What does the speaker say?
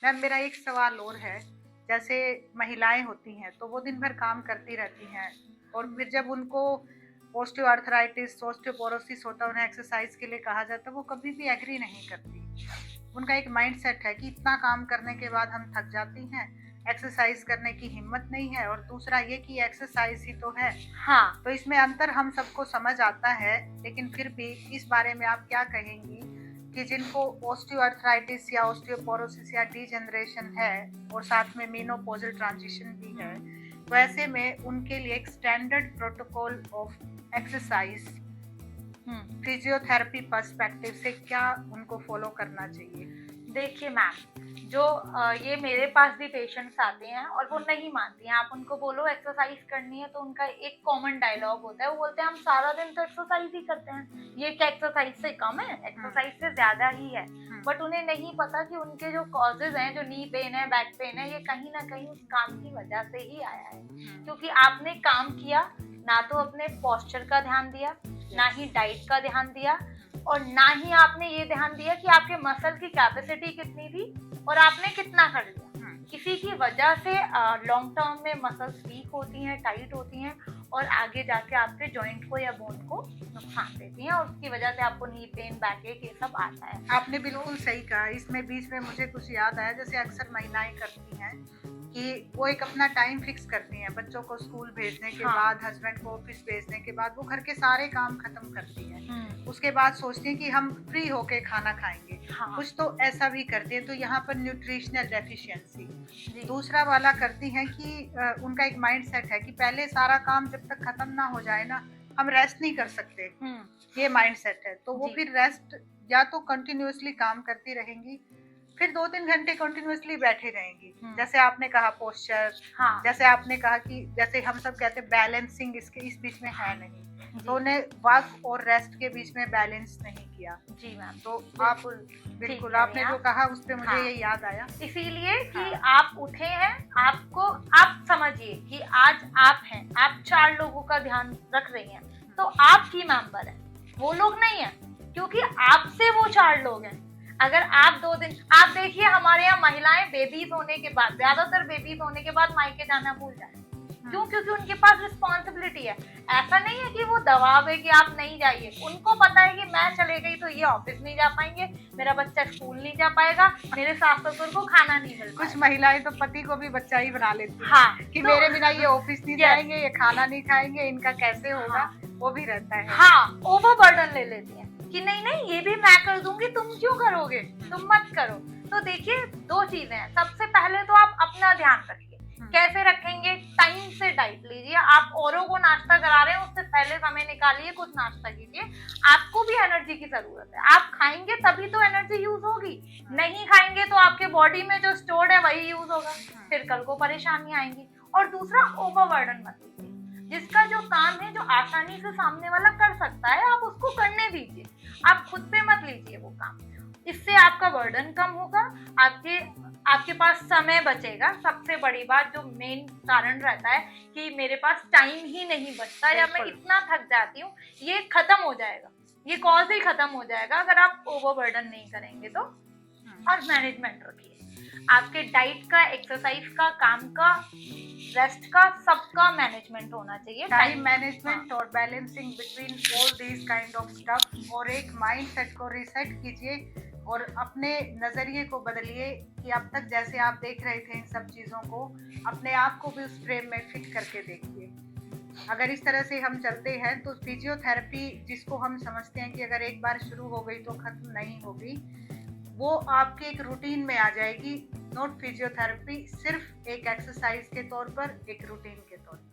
Ma'am मेरा एक सवाल और है, जैसे महिलाएं होती हैं तो वो दिन भर काम करती रहती हैं और फिर जब उनको ऑस्टियोआर्थराइटिस, ऑस्टियोपोरोसिस होता है, उन्हें एक्सरसाइज के लिए कहा जाता है, वो कभी भी एग्री नहीं करती। उनका एक माइंडसेट है कि इतना काम करने के बाद हम थक जाती हैं, एक्सरसाइज करने की हिम्मत नहीं है, और दूसरा ये कि एक्सरसाइज ही तो है। हाँ, तो इसमें अंतर हम सबको समझ आता है, लेकिन फिर भी इस बारे में आप क्या कहेंगी कि जिनको ऑस्टियोआर्थराइटिस या ऑस्टियोपोरोसिस या डीजनरेशन है और साथ में मेनोपॉजल ट्रांजिशन भी है, तो ऐसे में उनके लिए एक standard protocol of exercise physiotherapy perspective से क्या उनको फॉलो करना चाहिए? देखिए मैम, जो ये मेरे पास भी पेशेंट्स आते हैं और वो नहीं मानती हैं। आप उनको बोलो एक्सरसाइज करनी है तो उनका एक कॉमन डायलॉग होता है, वो बोलते हैं हम सारा दिन तो एक्सरसाइज ही करते हैं, ये क्या एक्सरसाइज से कम है, एक्सरसाइज से ज्यादा ही है। बट उन्हें नहीं पता कि उनके जो कॉजेज हैं, जो नी पेन है, बैक पेन है, ये कहीं ना कहीं उस काम की वजह से ही आया है। क्योंकि आपने काम किया, ना तो अपने पोस्चर का ध्यान दिया, ना ही डाइट का ध्यान दिया, और ना ही आपने ये ध्यान दिया कि आपके मसल की कैपेसिटी कितनी थी और आपने कितना कर लिया। इसी की वजह से लॉन्ग टर्म में मसल्स वीक होती हैं, टाइट होती हैं, और आगे जाके आपके जॉइंट को या बोन को नुकसान देती हैं, और उसकी वजह से आपको नी पेन, बैक एक, ये सब आता है। आपने बिल्कुल सही कहा। इसमें बीच में मुझे कुछ याद आया, जैसे अक्सर महिलाएं करती हैं कि वो एक अपना टाइम फिक्स करती हैं, बच्चों को स्कूल भेजने के बाद, हस्बैंड को ऑफिस भेजने के बाद वो घर के सारे काम खत्म करती हैं। उसके बाद सोचती हैं कि हम फ्री होके खाना खाएंगे। कुछ तो ऐसा भी करती हैं, तो यहाँ पर न्यूट्रिशनल डेफिशिएंसी। दूसरा वाला करती हैं कि उनका एक माइंड सेट है कि पहले सारा काम जब तक खत्म ना हो जाए ना, हम रेस्ट नहीं कर सकते। ये माइंड सेट है, तो वो फिर रेस्ट या तो कंटिन्यूअसली काम करती रहेंगी, फिर 2-3 घंटे कंटिन्यूअसली बैठे रहेंगी। जैसे आपने कहा पोस्चर, जैसे आपने कहा कि जैसे हम सब कहते हैं बैलेंसिंग इसके इस बीच में है नहीं, तो उन्हें वर्क और रेस्ट के बीच में बैलेंस नहीं किया। जी मैम, तो आप बिल्कुल आपने जो कहा उस पे मुझे ये याद आया। इसीलिए कि आप उठे हैं, आपको आप समझिए कि आज आप हैं, आप 4 लोगों का ध्यान रख रही हैं, तो आप की मेंबर है, वो लोग नहीं है, क्योंकि आपसे वो 4 लोग हैं। अगर आप 2 दिन, आप देखिए हमारे यहाँ महिलाएं बेबीज होने के बाद, ज्यादातर बेबीज होने के बाद मायके जाना भूल जाए। क्यों? क्योंकि उनके पास रिस्पॉन्सिबिलिटी है। ऐसा नहीं है कि वो दबाव है कि आप नहीं जाइए, उनको पता है कि मैं चले गई तो ये ऑफिस नहीं जा पाएंगे, मेरा बच्चा स्कूल नहीं जा पाएगा, मेरे सास ससुर को खाना नहीं मिल पाएगा। कुछ महिलाएं तो पति को भी बच्चा ही बना लेती हैं कि मेरे बिना ये ऑफिस नहीं जाएंगे, ये खाना नहीं खाएंगे, इनका कैसे होगा, वो भी रहता है। ओवर बर्डन ले लेती है कि नहीं नहीं ये भी मैं कर दूंगी, तुम क्यों करोगे, तुम मत करो। तो देखिए 2 चीजें हैं। सबसे पहले तो आप अपना ध्यान रखिए। कैसे रखेंगे? टाइम से डाइट लीजिए। आप औरों को नाश्ता करा रहे हैं, उससे पहले समय निकालिए, कुछ नाश्ता कीजिए। आपको भी एनर्जी की जरूरत है, आप खाएंगे तभी तो एनर्जी यूज होगी, नहीं खाएंगे तो आपके बॉडी में जो स्टोर्ड है वही यूज होगा, फिर कल को परेशानी आएंगी। और दूसरा, ओवरबर्डन मत लीजिए। जिसका जो काम है, जो आसानी से सामने वाला कर सकता है, आप उसको करने दीजिए, आप खुद पे मत लीजिए वो काम। इससे आपका बर्डन कम होगा, आपके पास समय बचेगा। सबसे बड़ी बात, जो मेन कारण रहता है कि मेरे पास टाइम ही नहीं बचता या मैं इतना थक जाती हूँ, ये खत्म हो जाएगा, ये कॉज ही खत्म हो जाएगा अगर आप ओवरबर्डन नहीं करेंगे तो। और मैनेजमेंट रखिए, आपके डाइट का, एक्सरसाइज का, काम का, रेस्ट का, सबका मैनेजमेंट होना चाहिए। टाइम मैनेजमेंट और balancing between all this kind of stuff, और एक माइंडसेट को रीसेट कीजिए और अपने नजरिए को बदलिए कि अब तक जैसे आप देख रहे थे इन सब चीजों को, अपने आप को भी उस फ्रेम में फिट करके देखिए। अगर इस तरह से हम चलते हैं तो फिजियोथेरेपी, जिसको हम समझते हैं कि अगर एक बार शुरू हो गई तो खत्म नहीं होगी, वो आपके एक रूटीन में आ जाएगी। नॉट फिजियोथेरेपी सिर्फ एक एक्सरसाइज के तौर पर, एक रूटीन के तौर पर।